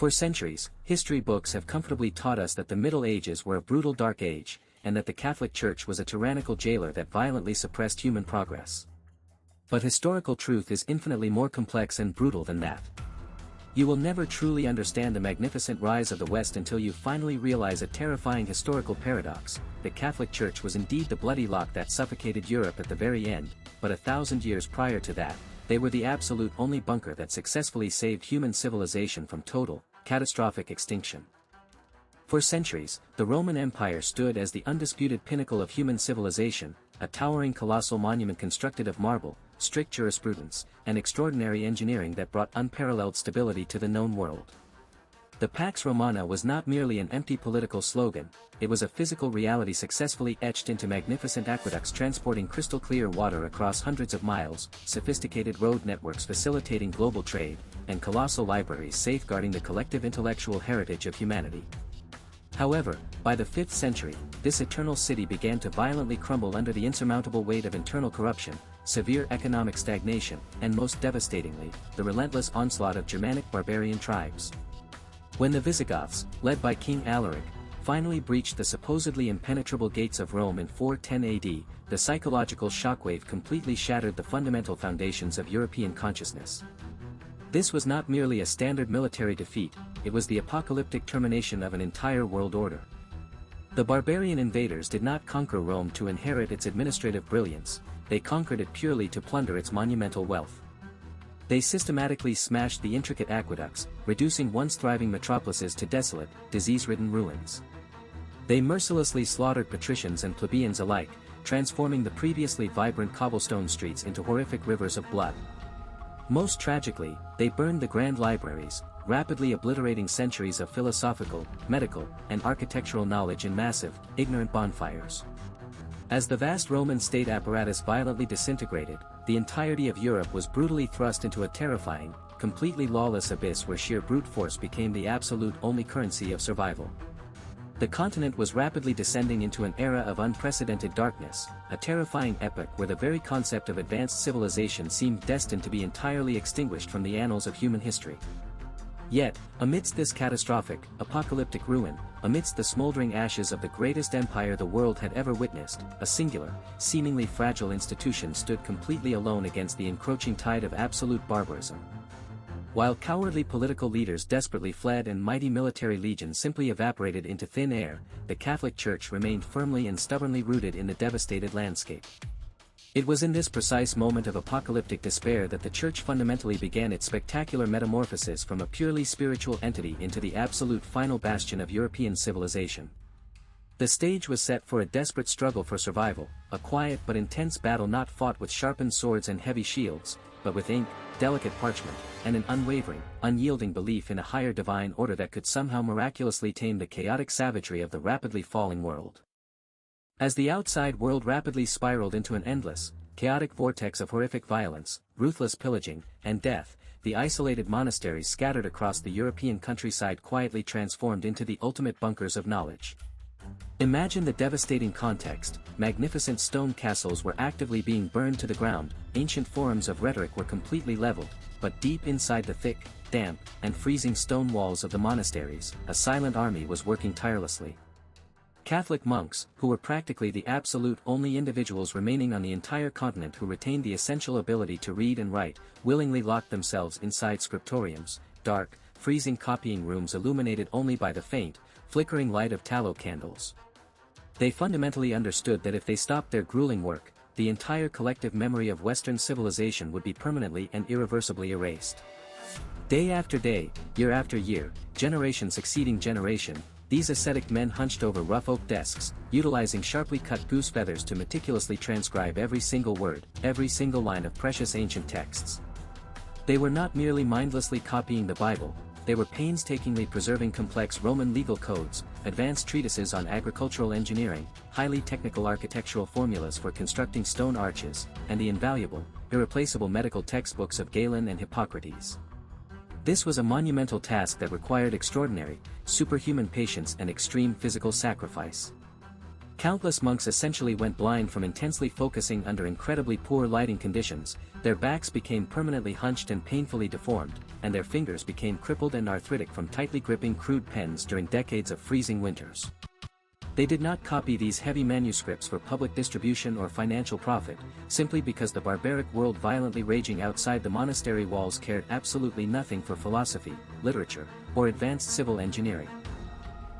For centuries, history books have comfortably taught us that the Middle Ages were a brutal dark age, and that the Catholic Church was a tyrannical jailer that violently suppressed human progress. But historical truth is infinitely more complex and brutal than that. You will never truly understand the magnificent rise of the West until you finally realize a terrifying historical paradox: the Catholic Church was indeed the bloody lock that suffocated Europe at the very end, but 1,000 years prior to that, they were the absolute only bunker that successfully saved human civilization from total, catastrophic extinction. For centuries, the Roman Empire stood as the undisputed pinnacle of human civilization, a towering colossal monument constructed of marble, strict jurisprudence, and extraordinary engineering that brought unparalleled stability to the known world. The Pax Romana was not merely an empty political slogan, it was a physical reality successfully etched into magnificent aqueducts transporting crystal-clear water across hundreds of miles, sophisticated road networks facilitating global trade, and colossal libraries safeguarding the collective intellectual heritage of humanity. However, by the 5th century, this eternal city began to violently crumble under the insurmountable weight of internal corruption, severe economic stagnation, and most devastatingly, the relentless onslaught of Germanic barbarian tribes. When the Visigoths, led by King Alaric, finally breached the supposedly impenetrable gates of Rome in 410 AD, the psychological shockwave completely shattered the fundamental foundations of European consciousness. This was not merely a standard military defeat, it was the apocalyptic termination of an entire world order. The barbarian invaders did not conquer Rome to inherit its administrative brilliance, they conquered it purely to plunder its monumental wealth. They systematically smashed the intricate aqueducts, reducing once thriving metropolises to desolate, disease-ridden ruins. They mercilessly slaughtered patricians and plebeians alike, transforming the previously vibrant cobblestone streets into horrific rivers of blood. Most tragically, they burned the grand libraries, rapidly obliterating centuries of philosophical, medical, and architectural knowledge in massive, ignorant bonfires. As the vast Roman state apparatus violently disintegrated, the entirety of Europe was brutally thrust into a terrifying, completely lawless abyss where sheer brute force became the absolute only currency of survival. The continent was rapidly descending into an era of unprecedented darkness, a terrifying epoch where the very concept of advanced civilization seemed destined to be entirely extinguished from the annals of human history. Yet, amidst this catastrophic, apocalyptic ruin, amidst the smoldering ashes of the greatest empire the world had ever witnessed, a singular, seemingly fragile institution stood completely alone against the encroaching tide of absolute barbarism. While cowardly political leaders desperately fled and mighty military legions simply evaporated into thin air, the Catholic Church remained firmly and stubbornly rooted in the devastated landscape. It was in this precise moment of apocalyptic despair that the Church fundamentally began its spectacular metamorphosis from a purely spiritual entity into the absolute final bastion of European civilization. The stage was set for a desperate struggle for survival, a quiet but intense battle not fought with sharpened swords and heavy shields, but with ink, delicate parchment, and an unwavering, unyielding belief in a higher divine order that could somehow miraculously tame the chaotic savagery of the rapidly falling world. As the outside world rapidly spiraled into an endless, chaotic vortex of horrific violence, ruthless pillaging, and death, the isolated monasteries scattered across the European countryside quietly transformed into the ultimate bunkers of knowledge. Imagine the devastating context: magnificent stone castles were actively being burned to the ground, ancient forums of rhetoric were completely leveled, but deep inside the thick, damp, and freezing stone walls of the monasteries, a silent army was working tirelessly. Catholic monks, who were practically the absolute only individuals remaining on the entire continent who retained the essential ability to read and write, willingly locked themselves inside scriptoriums, dark, freezing copying rooms illuminated only by the faint, flickering light of tallow candles. They fundamentally understood that if they stopped their grueling work, the entire collective memory of Western civilization would be permanently and irreversibly erased. Day after day, year after year, generation succeeding generation, these ascetic men hunched over rough oak desks, utilizing sharply cut goose feathers to meticulously transcribe every single word, every single line of precious ancient texts. They were not merely mindlessly copying the Bible, they were painstakingly preserving complex Roman legal codes, advanced treatises on agricultural engineering, highly technical architectural formulas for constructing stone arches, and the invaluable, irreplaceable medical textbooks of Galen and Hippocrates. This was a monumental task that required extraordinary, superhuman patience and extreme physical sacrifice. Countless monks essentially went blind from intensely focusing under incredibly poor lighting conditions, their backs became permanently hunched and painfully deformed, and their fingers became crippled and arthritic from tightly gripping crude pens during decades of freezing winters. They did not copy these heavy manuscripts for public distribution or financial profit, simply because the barbaric world violently raging outside the monastery walls cared absolutely nothing for philosophy, literature, or advanced civil engineering.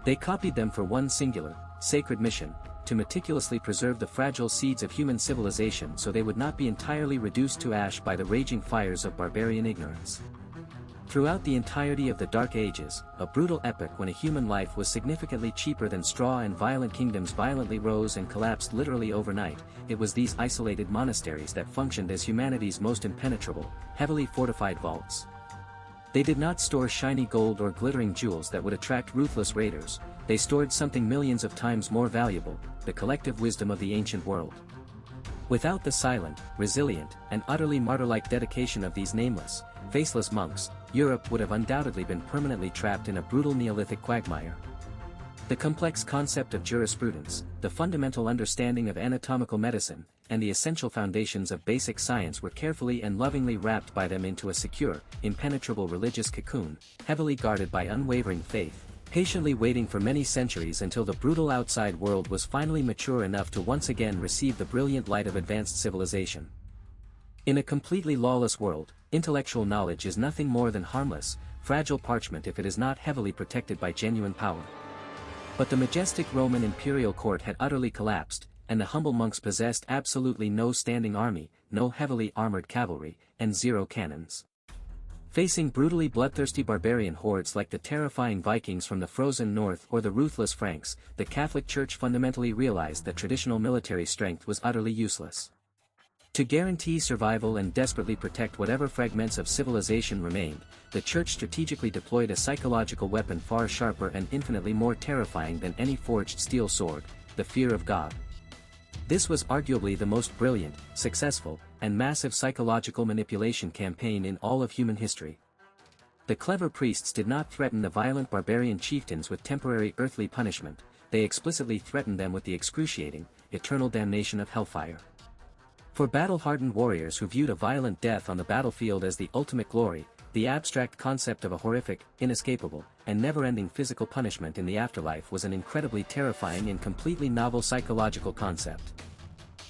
They copied them for one singular, sacred mission: to meticulously preserve the fragile seeds of human civilization so they would not be entirely reduced to ash by the raging fires of barbarian ignorance. Throughout the entirety of the Dark Ages, a brutal epoch when a human life was significantly cheaper than straw and violent kingdoms violently rose and collapsed literally overnight, it was these isolated monasteries that functioned as humanity's most impenetrable, heavily fortified vaults. They did not store shiny gold or glittering jewels that would attract ruthless raiders, they stored something millions of times more valuable: the collective wisdom of the ancient world. Without the silent, resilient, and utterly martyr-like dedication of these nameless, faceless monks, Europe would have undoubtedly been permanently trapped in a brutal Neolithic quagmire. The complex concept of jurisprudence, the fundamental understanding of anatomical medicine, and the essential foundations of basic science were carefully and lovingly wrapped by them into a secure, impenetrable religious cocoon, heavily guarded by unwavering faith, patiently waiting for many centuries until the brutal outside world was finally mature enough to once again receive the brilliant light of advanced civilization. In a completely lawless world, intellectual knowledge is nothing more than harmless, fragile parchment if it is not heavily protected by genuine power. But the majestic Roman imperial court had utterly collapsed, and the humble monks possessed absolutely no standing army, no heavily armored cavalry, and zero cannons. Facing brutally bloodthirsty barbarian hordes like the terrifying Vikings from the frozen north or the ruthless Franks, the Catholic Church fundamentally realized that traditional military strength was utterly useless. To guarantee survival and desperately protect whatever fragments of civilization remained, the Church strategically deployed a psychological weapon far sharper and infinitely more terrifying than any forged steel sword: the fear of God. This was arguably the most brilliant, successful, and massive psychological manipulation campaign in all of human history. The clever priests did not threaten the violent barbarian chieftains with temporary earthly punishment, they explicitly threatened them with the excruciating, eternal damnation of hellfire. For battle-hardened warriors who viewed a violent death on the battlefield as the ultimate glory, the abstract concept of a horrific, inescapable, and never-ending physical punishment in the afterlife was an incredibly terrifying and completely novel psychological concept.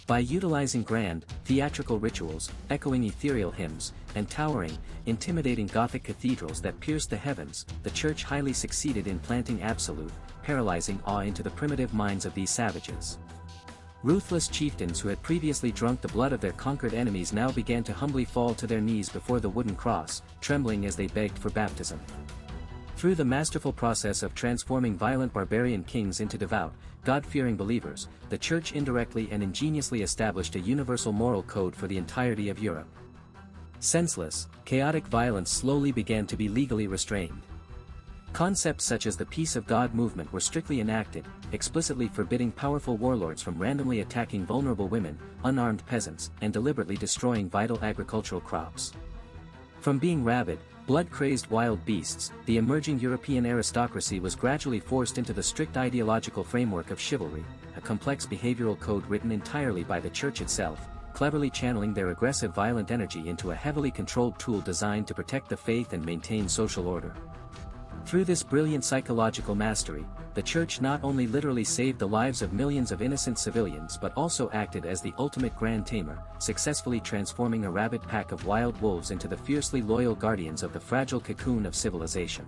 By utilizing grand, theatrical rituals, echoing ethereal hymns, and towering, intimidating Gothic cathedrals that pierced the heavens, the Church highly succeeded in planting absolute, paralyzing awe into the primitive minds of these savages. Ruthless chieftains who had previously drunk the blood of their conquered enemies now began to humbly fall to their knees before the wooden cross, trembling as they begged for baptism. Through the masterful process of transforming violent barbarian kings into devout, God-fearing believers, the Church indirectly and ingeniously established a universal moral code for the entirety of Europe. Senseless, chaotic violence slowly began to be legally restrained. Concepts such as the Peace of God movement were strictly enacted, explicitly forbidding powerful warlords from randomly attacking vulnerable women, unarmed peasants, and deliberately destroying vital agricultural crops. From being rabid, blood-crazed wild beasts, the emerging European aristocracy was gradually forced into the strict ideological framework of chivalry, a complex behavioral code written entirely by the Church itself, cleverly channeling their aggressive violent energy into a heavily controlled tool designed to protect the faith and maintain social order. Through this brilliant psychological mastery, the Church not only literally saved the lives of millions of innocent civilians but also acted as the ultimate grand tamer, successfully transforming a rabid pack of wild wolves into the fiercely loyal guardians of the fragile cocoon of civilization.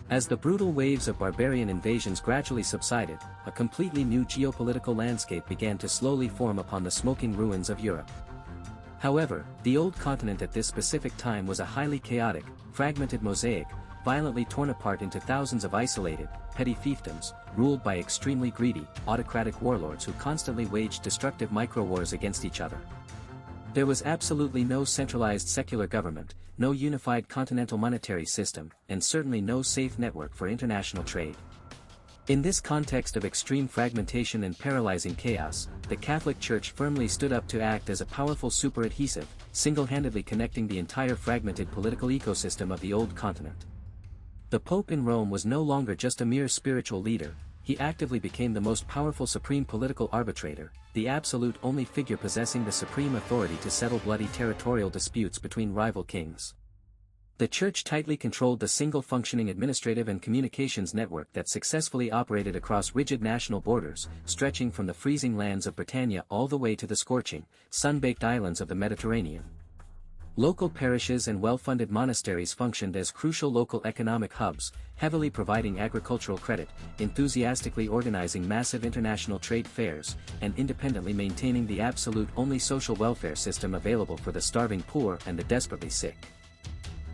As the brutal waves of barbarian invasions gradually subsided, a completely new geopolitical landscape began to slowly form upon the smoking ruins of Europe. However, the old continent at this specific time was a highly chaotic, fragmented mosaic, violently torn apart into thousands of isolated, petty fiefdoms, ruled by extremely greedy, autocratic warlords who constantly waged destructive micro-wars against each other. There was absolutely no centralized secular government, no unified continental monetary system, and certainly no safe network for international trade. In this context of extreme fragmentation and paralyzing chaos, the Catholic Church firmly stood up to act as a powerful super-adhesive, single-handedly connecting the entire fragmented political ecosystem of the old continent. The Pope in Rome was no longer just a mere spiritual leader, he actively became the most powerful supreme political arbitrator, the absolute only figure possessing the supreme authority to settle bloody territorial disputes between rival kings. The Church tightly controlled the single functioning administrative and communications network that successfully operated across rigid national borders, stretching from the freezing lands of Britannia all the way to the scorching, sun-baked islands of the Mediterranean. Local parishes and well-funded monasteries functioned as crucial local economic hubs, heavily providing agricultural credit, enthusiastically organizing massive international trade fairs, and independently maintaining the absolute only social welfare system available for the starving poor and the desperately sick.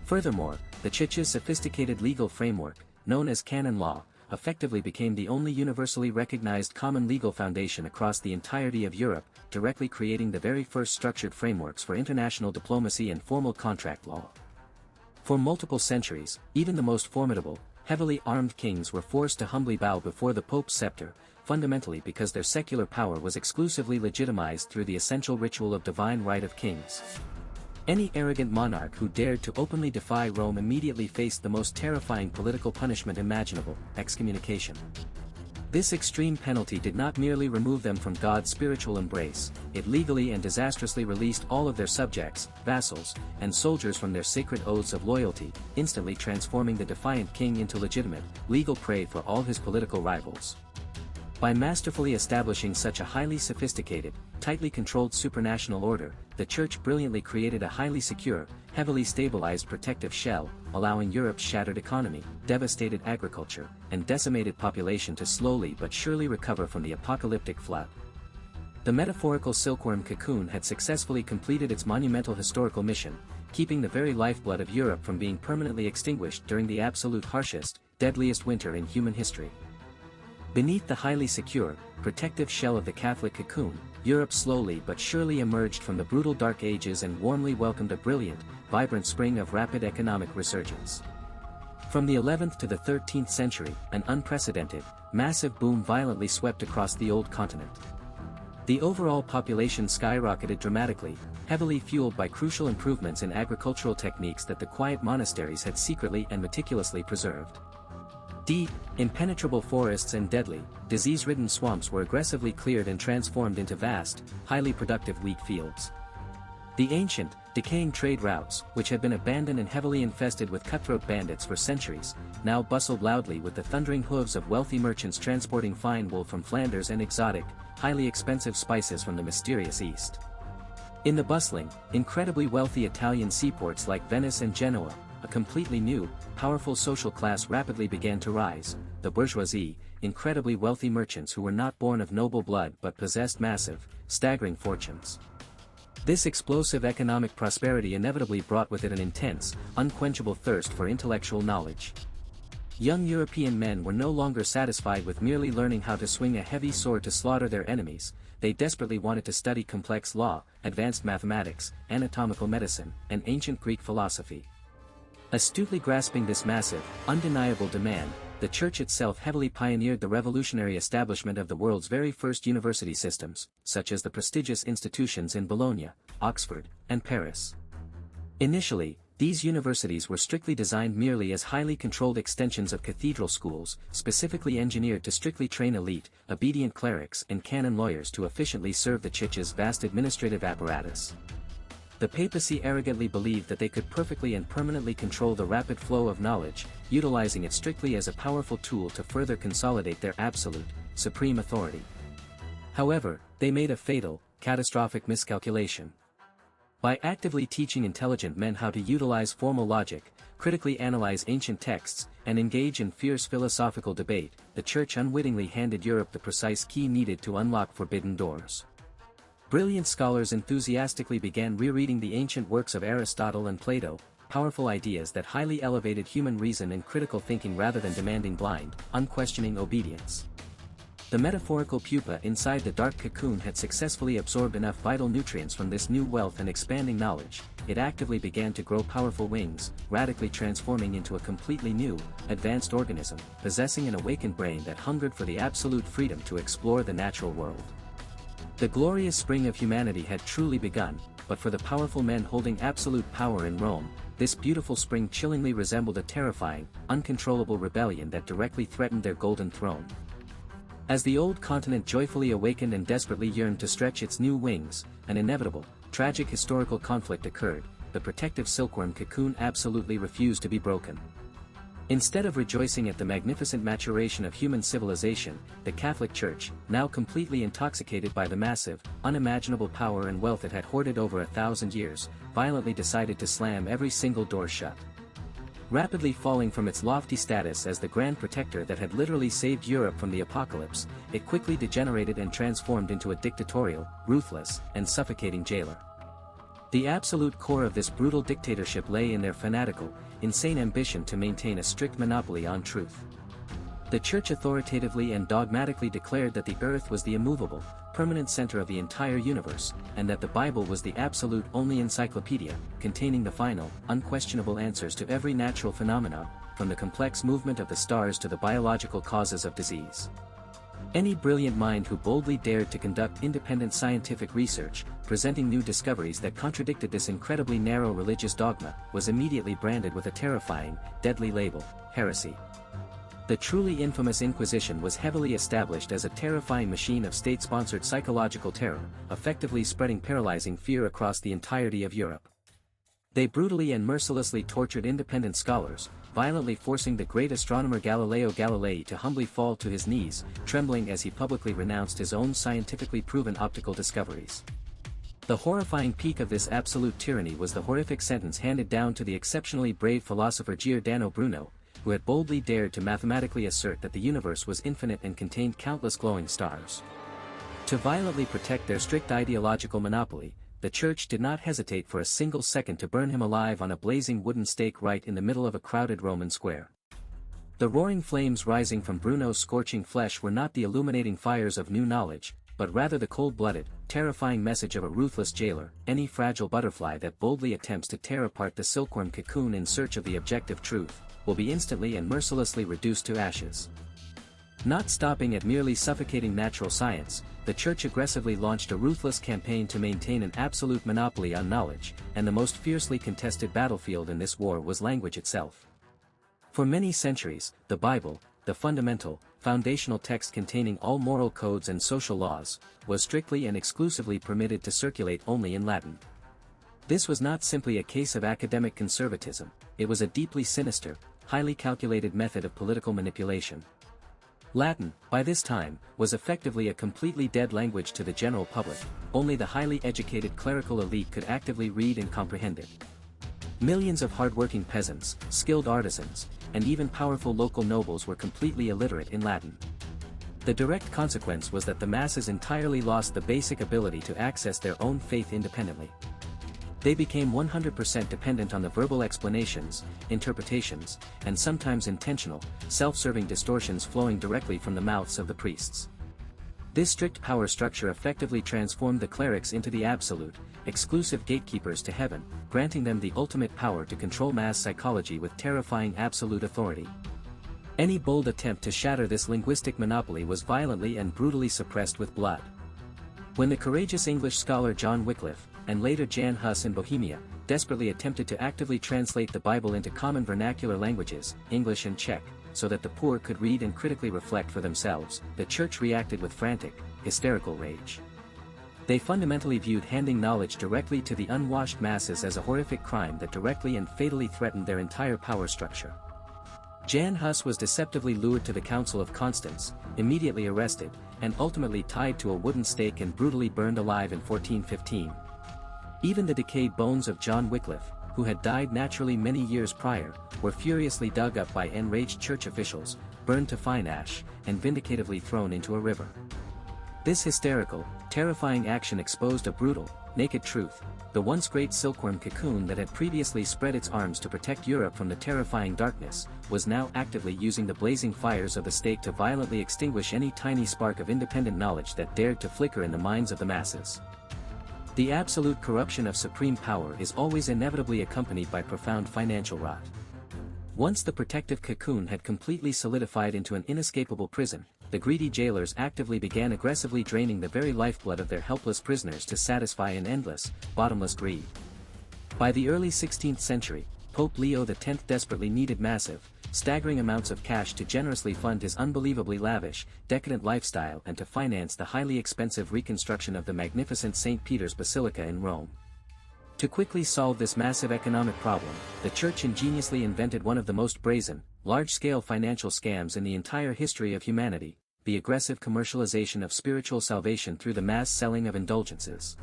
Furthermore, the Church's sophisticated legal framework, known as canon law, effectively became the only universally recognized common legal foundation across the entirety of Europe, directly creating the very first structured frameworks for international diplomacy and formal contract law. For multiple centuries, even the most formidable, heavily armed kings were forced to humbly bow before the Pope's scepter, fundamentally because their secular power was exclusively legitimized through the essential ritual of divine right of kings. Any arrogant monarch who dared to openly defy Rome immediately faced the most terrifying political punishment imaginable, excommunication. This extreme penalty did not merely remove them from God's spiritual embrace, it legally and disastrously released all of their subjects, vassals, and soldiers from their sacred oaths of loyalty, instantly transforming the defiant king into legitimate, legal prey for all his political rivals. By masterfully establishing such a highly sophisticated, tightly controlled supranational order, the Church brilliantly created a highly secure, heavily stabilized protective shell, allowing Europe's shattered economy, devastated agriculture, and decimated population to slowly but surely recover from the apocalyptic flood. The metaphorical silkworm cocoon had successfully completed its monumental historical mission, keeping the very lifeblood of Europe from being permanently extinguished during the absolute harshest, deadliest winter in human history. Beneath the highly secure, protective shell of the Catholic cocoon, Europe slowly but surely emerged from the brutal Dark Ages and warmly welcomed a brilliant, vibrant spring of rapid economic resurgence. From the 11th to the 13th century, an unprecedented, massive boom violently swept across the old continent. The overall population skyrocketed dramatically, heavily fueled by crucial improvements in agricultural techniques that the quiet monasteries had secretly and meticulously preserved. Deep, impenetrable forests and deadly, disease-ridden swamps were aggressively cleared and transformed into vast, highly productive wheat fields. The ancient, decaying trade routes, which had been abandoned and heavily infested with cutthroat bandits for centuries, now bustled loudly with the thundering hooves of wealthy merchants transporting fine wool from Flanders and exotic, highly expensive spices from the mysterious East. In the bustling, incredibly wealthy Italian seaports like Venice and Genoa, a completely new, powerful social class rapidly began to rise, the bourgeoisie, incredibly wealthy merchants who were not born of noble blood but possessed massive, staggering fortunes. This explosive economic prosperity inevitably brought with it an intense, unquenchable thirst for intellectual knowledge. Young European men were no longer satisfied with merely learning how to swing a heavy sword to slaughter their enemies, they desperately wanted to study complex law, advanced mathematics, anatomical medicine, and ancient Greek philosophy. Astutely grasping this massive, undeniable demand, the Church itself heavily pioneered the revolutionary establishment of the world's very first university systems, such as the prestigious institutions in Bologna, Oxford, and Paris. Initially, these universities were strictly designed merely as highly controlled extensions of cathedral schools, specifically engineered to strictly train elite, obedient clerics and canon lawyers to efficiently serve the Church's vast administrative apparatus. The papacy arrogantly believed that they could perfectly and permanently control the rapid flow of knowledge, utilizing it strictly as a powerful tool to further consolidate their absolute, supreme authority. However, they made a fatal, catastrophic miscalculation. By actively teaching intelligent men how to utilize formal logic, critically analyze ancient texts, and engage in fierce philosophical debate, the Church unwittingly handed Europe the precise key needed to unlock forbidden doors. Brilliant scholars enthusiastically began rereading the ancient works of Aristotle and Plato, powerful ideas that highly elevated human reason and critical thinking rather than demanding blind, unquestioning obedience. The metaphorical pupa inside the dark cocoon had successfully absorbed enough vital nutrients from this new wealth and expanding knowledge, it actively began to grow powerful wings, radically transforming into a completely new, advanced organism, possessing an awakened brain that hungered for the absolute freedom to explore the natural world. The glorious spring of humanity had truly begun, but for the powerful men holding absolute power in Rome, this beautiful spring chillingly resembled a terrifying, uncontrollable rebellion that directly threatened their golden throne. As the old continent joyfully awakened and desperately yearned to stretch its new wings, an inevitable, tragic historical conflict occurred. The protective silkworm cocoon absolutely refused to be broken. Instead of rejoicing at the magnificent maturation of human civilization, the Catholic Church, now completely intoxicated by the massive, unimaginable power and wealth it had hoarded over 1,000 years, violently decided to slam every single door shut. Rapidly falling from its lofty status as the grand protector that had literally saved Europe from the apocalypse, it quickly degenerated and transformed into a dictatorial, ruthless, and suffocating jailer. The absolute core of this brutal dictatorship lay in their fanatical, insane ambition to maintain a strict monopoly on truth. The Church authoritatively and dogmatically declared that the earth was the immovable, permanent center of the entire universe, and that the Bible was the absolute only encyclopedia, containing the final, unquestionable answers to every natural phenomenon, from the complex movement of the stars to the biological causes of disease. Any brilliant mind who boldly dared to conduct independent scientific research, presenting new discoveries that contradicted this incredibly narrow religious dogma, was immediately branded with a terrifying, deadly label: heresy. The truly infamous Inquisition was heavily established as a terrifying machine of state-sponsored psychological terror, effectively spreading paralyzing fear across the entirety of Europe. They brutally and mercilessly tortured independent scholars, violently forcing the great astronomer Galileo Galilei to humbly fall to his knees, trembling as he publicly renounced his own scientifically proven optical discoveries. The horrifying peak of this absolute tyranny was the horrific sentence handed down to the exceptionally brave philosopher Giordano Bruno, who had boldly dared to mathematically assert that the universe was infinite and contained countless glowing stars. To violently protect their strict ideological monopoly, the Church did not hesitate for a single second to burn him alive on a blazing wooden stake right in the middle of a crowded Roman square. The roaring flames rising from Bruno's scorching flesh were not the illuminating fires of new knowledge, but rather the cold-blooded, terrifying message of a ruthless jailer. Any fragile butterfly that boldly attempts to tear apart the silkworm cocoon in search of the objective truth, will be instantly and mercilessly reduced to ashes. Not stopping at merely suffocating natural science, the Church aggressively launched a ruthless campaign to maintain an absolute monopoly on knowledge, and the most fiercely contested battlefield in this war was language itself. For many centuries, the Bible, the fundamental, foundational text containing all moral codes and social laws, was strictly and exclusively permitted to circulate only in Latin. This was not simply a case of academic conservatism, it was a deeply sinister, highly calculated method of political manipulation. Latin, by this time, was effectively a completely dead language to the general public. Only the highly educated clerical elite could actively read and comprehend it. Millions of hardworking peasants, skilled artisans, and even powerful local nobles were completely illiterate in Latin. The direct consequence was that the masses entirely lost the basic ability to access their own faith independently. They became 100% dependent on the verbal explanations, interpretations, and sometimes intentional, self-serving distortions flowing directly from the mouths of the priests. This strict power structure effectively transformed the clerics into the absolute, exclusive gatekeepers to heaven, granting them the ultimate power to control mass psychology with terrifying absolute authority. Any bold attempt to shatter this linguistic monopoly was violently and brutally suppressed with blood. When the courageous English scholar John Wycliffe, and later Jan Hus in Bohemia, desperately attempted to actively translate the Bible into common vernacular languages, English and Czech, so that the poor could read and critically reflect for themselves, the Church reacted with frantic, hysterical rage. They fundamentally viewed handing knowledge directly to the unwashed masses as a horrific crime that directly and fatally threatened their entire power structure. Jan Hus was deceptively lured to the Council of Constance, immediately arrested, and ultimately tied to a wooden stake and brutally burned alive in 1415. Even the decayed bones of John Wycliffe, who had died naturally many years prior, were furiously dug up by enraged church officials, burned to fine ash, and vindicatively thrown into a river. This hysterical, terrifying action exposed a brutal, naked truth. The once great silkworm cocoon that had previously spread its arms to protect Europe from the terrifying darkness, was now actively using the blazing fires of the stake to violently extinguish any tiny spark of independent knowledge that dared to flicker in the minds of the masses. The absolute corruption of supreme power is always inevitably accompanied by profound financial rot. Once the protective cocoon had completely solidified into an inescapable prison, the greedy jailers actively began aggressively draining the very lifeblood of their helpless prisoners to satisfy an endless, bottomless greed. By the early 16th century, Pope Leo X desperately needed massive, staggering amounts of cash to generously fund his unbelievably lavish, decadent lifestyle and to finance the highly expensive reconstruction of the magnificent St. Peter's Basilica in Rome. To quickly solve this massive economic problem, the Church ingeniously invented one of the most brazen, large-scale financial scams in the entire history of humanity: the aggressive commercialization of spiritual salvation through the mass selling of indulgences.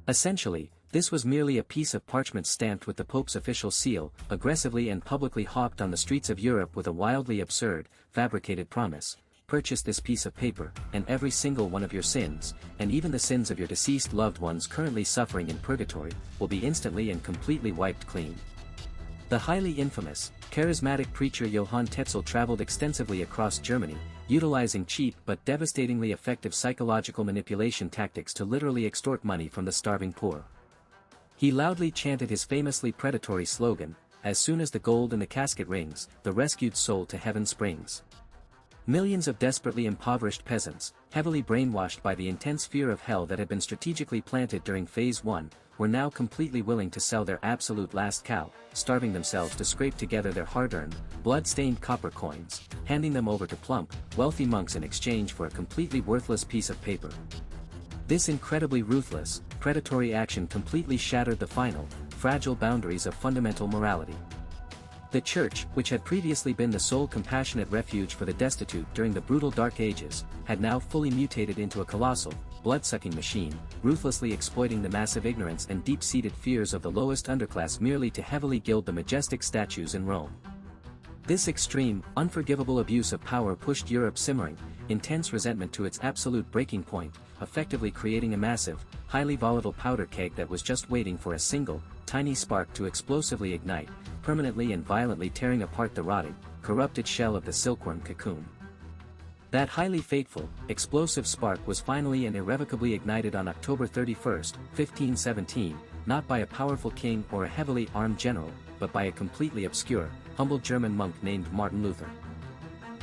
Essentially, this was merely a piece of parchment stamped with the Pope's official seal, aggressively and publicly hawked on the streets of Europe with a wildly absurd, fabricated promise: purchase this piece of paper, and every single one of your sins, and even the sins of your deceased loved ones currently suffering in purgatory, will be instantly and completely wiped clean. The highly infamous, charismatic preacher Johann Tetzel traveled extensively across Germany, utilizing cheap but devastatingly effective psychological manipulation tactics to literally extort money from the starving poor. He loudly chanted his famously predatory slogan: "As soon as the gold in the casket rings, the rescued soul to heaven springs." Millions of desperately impoverished peasants, heavily brainwashed by the intense fear of hell that had been strategically planted during Phase 1, were now completely willing to sell their absolute last cow, starving themselves to scrape together their hard-earned, blood-stained copper coins, handing them over to plump, wealthy monks in exchange for a completely worthless piece of paper. This incredibly ruthless, predatory action completely shattered the final, fragile boundaries of fundamental morality. The Church, which had previously been the sole compassionate refuge for the destitute during the brutal Dark Ages, had now fully mutated into a colossal, blood-sucking machine, ruthlessly exploiting the massive ignorance and deep-seated fears of the lowest underclass merely to heavily gild the majestic statues in Rome. This extreme, unforgivable abuse of power pushed Europe simmering, intense resentment to its absolute breaking point, effectively creating a massive, highly volatile powder keg that was just waiting for a single, tiny spark to explosively ignite, permanently and violently tearing apart the rotting, corrupted shell of the silkworm cocoon. That highly fateful, explosive spark was finally and irrevocably ignited on October 31, 1517, not by a powerful king or a heavily armed general, but by a completely obscure, humble German monk named Martin Luther.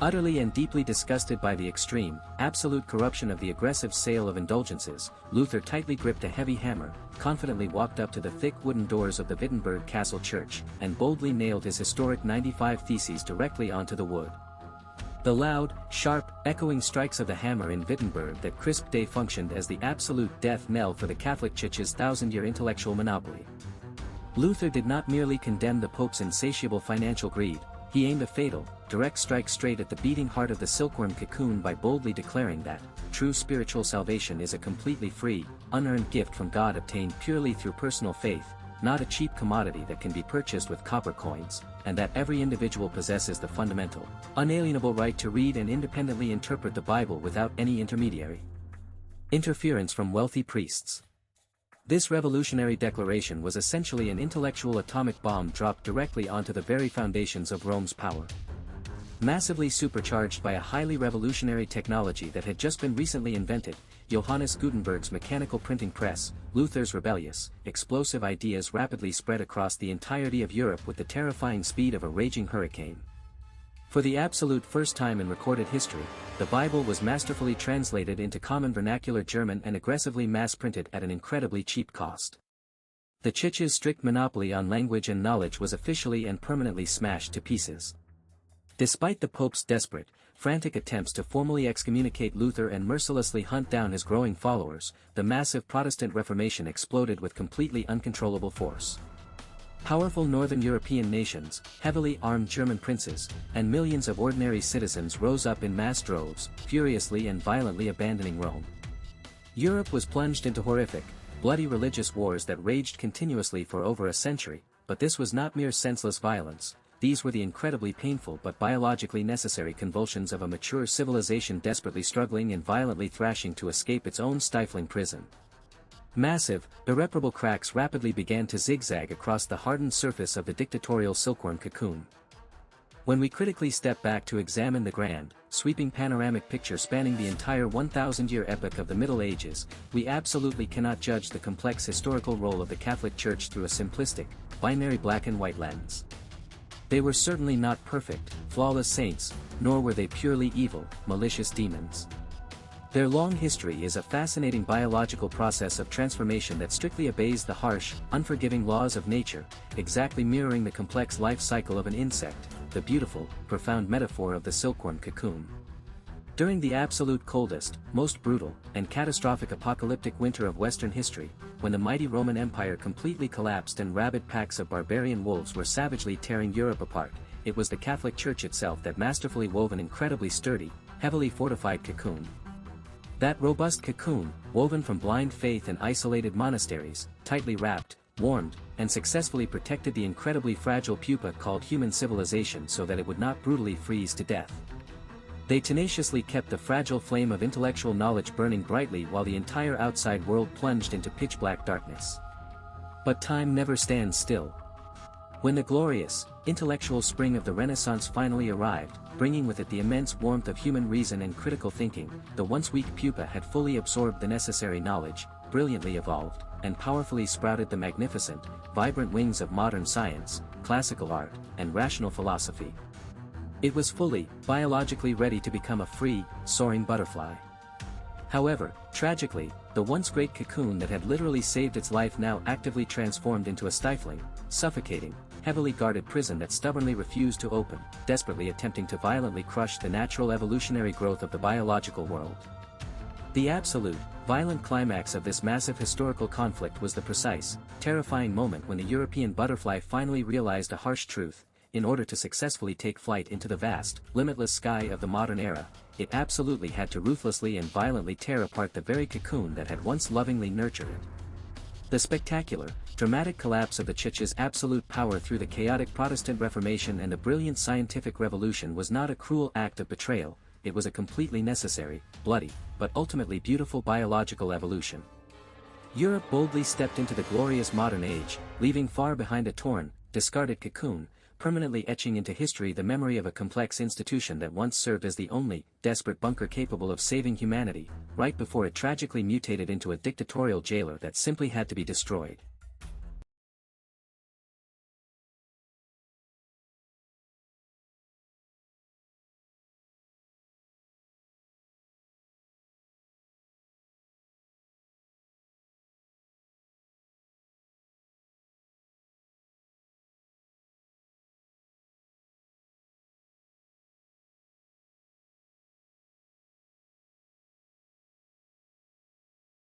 Utterly and deeply disgusted by the extreme, absolute corruption of the aggressive sale of indulgences, Luther tightly gripped a heavy hammer, confidently walked up to the thick wooden doors of the Wittenberg Castle Church, and boldly nailed his historic 95 Theses directly onto the wood. The loud, sharp, echoing strikes of the hammer in Wittenberg that crisp day functioned as the absolute death knell for the Catholic Church's thousand-year intellectual monopoly. Luther did not merely condemn the Pope's insatiable financial greed, he aimed a fatal, direct strike straight at the beating heart of the silkworm cocoon by boldly declaring that true spiritual salvation is a completely free, unearned gift from God obtained purely through personal faith, not a cheap commodity that can be purchased with copper coins, and that every individual possesses the fundamental, unalienable right to read and independently interpret the Bible without any intermediary interference from wealthy priests. This revolutionary declaration was essentially an intellectual atomic bomb dropped directly onto the very foundations of Rome's power. Massively supercharged by a highly revolutionary technology that had just been recently invented, Johannes Gutenberg's mechanical printing press, Luther's rebellious, explosive ideas rapidly spread across the entirety of Europe with the terrifying speed of a raging hurricane. For the absolute first time in recorded history, the Bible was masterfully translated into common vernacular German and aggressively mass-printed at an incredibly cheap cost. The Church's strict monopoly on language and knowledge was officially and permanently smashed to pieces. Despite the Pope's desperate, frantic attempts to formally excommunicate Luther and mercilessly hunt down his growing followers, the massive Protestant Reformation exploded with completely uncontrollable force. Powerful northern European nations, heavily armed German princes, and millions of ordinary citizens rose up in mass droves, furiously and violently abandoning Rome. Europe was plunged into horrific, bloody religious wars that raged continuously for over a century, but this was not mere senseless violence. These were the incredibly painful but biologically necessary convulsions of a mature civilization desperately struggling and violently thrashing to escape its own stifling prison. Massive, irreparable cracks rapidly began to zigzag across the hardened surface of the dictatorial silkworm cocoon. When we critically step back to examine the grand, sweeping panoramic picture spanning the entire 1,000-year epoch of the Middle Ages, we absolutely cannot judge the complex historical role of the Catholic Church through a simplistic, binary black and white lens. They were certainly not perfect, flawless saints, nor were they purely evil, malicious demons. Their long history is a fascinating biological process of transformation that strictly obeys the harsh, unforgiving laws of nature, exactly mirroring the complex life cycle of an insect, the beautiful, profound metaphor of the silkworm cocoon. During the absolute coldest, most brutal, and catastrophic apocalyptic winter of Western history, when the mighty Roman Empire completely collapsed and rabid packs of barbarian wolves were savagely tearing Europe apart, it was the Catholic Church itself that masterfully wove an incredibly sturdy, heavily fortified cocoon. That robust cocoon, woven from blind faith and isolated monasteries, tightly wrapped, warmed, and successfully protected the incredibly fragile pupa called human civilization so that it would not brutally freeze to death. They tenaciously kept the fragile flame of intellectual knowledge burning brightly while the entire outside world plunged into pitch-black darkness. But time never stands still. When the glorious, intellectual spring of the Renaissance finally arrived, bringing with it the immense warmth of human reason and critical thinking, the once weak pupa had fully absorbed the necessary knowledge, brilliantly evolved, and powerfully sprouted the magnificent, vibrant wings of modern science, classical art, and rational philosophy. It was fully, biologically ready to become a free, soaring butterfly. However, tragically, the once great cocoon that had literally saved its life now actively transformed into a stifling, suffocating, heavily guarded prison that stubbornly refused to open, desperately attempting to violently crush the natural evolutionary growth of the biological world. The absolute, violent climax of this massive historical conflict was the precise, terrifying moment when the European butterfly finally realized a harsh truth. In order to successfully take flight into the vast, limitless sky of the modern era, it absolutely had to ruthlessly and violently tear apart the very cocoon that had once lovingly nurtured it. The spectacular, dramatic collapse of the Church's absolute power through the chaotic Protestant Reformation and the brilliant scientific revolution was not a cruel act of betrayal, it was a completely necessary, bloody, but ultimately beautiful biological evolution. Europe boldly stepped into the glorious modern age, leaving far behind a torn, discarded cocoon, permanently etching into history the memory of a complex institution that once served as the only, desperate bunker capable of saving humanity, right before it tragically mutated into a dictatorial jailer that simply had to be destroyed.